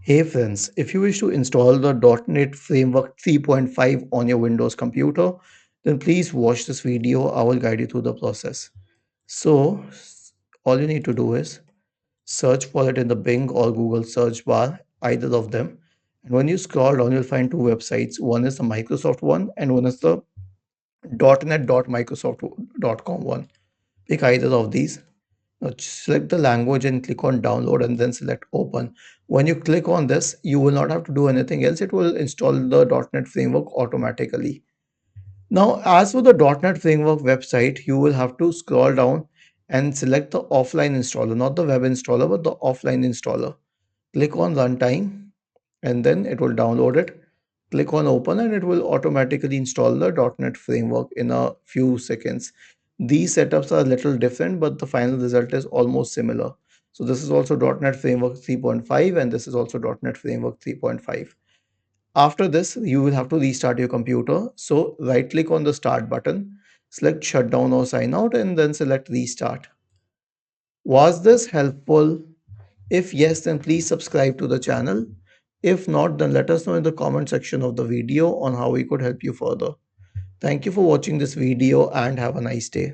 Hey friends, if you wish to install the .NET Framework 3.5 on your Windows computer, then please watch this video. I will guide you through the process. So, all you need to do is search for it in the Bing or Google search bar, either of them. And when you scroll down, you'll find two websites. One is the Microsoft one, and one is the .NET.Microsoft.com one. Pick either of these. Now select the language and click on download and then select open. When you click on this, you will not have to do anything else. It will install the .NET framework automatically. Now, as for the .NET framework website, you will have to scroll down and select the offline installer, not the web installer, but the offline installer. Click on runtime and then it will download it. Click on open and it will automatically install the .NET framework in a few seconds. These setups are a little different, but the final result is almost similar. So this is also .NET Framework 3.5 and this is also .NET Framework 3.5. After this, you will have to restart your computer. So right click on the start button, select shutdown or sign out and then select restart. Was this helpful? If yes, then please subscribe to the channel. If not, then let us know in the comment section of the video on how we could help you further. Thank you for watching this video and have a nice day.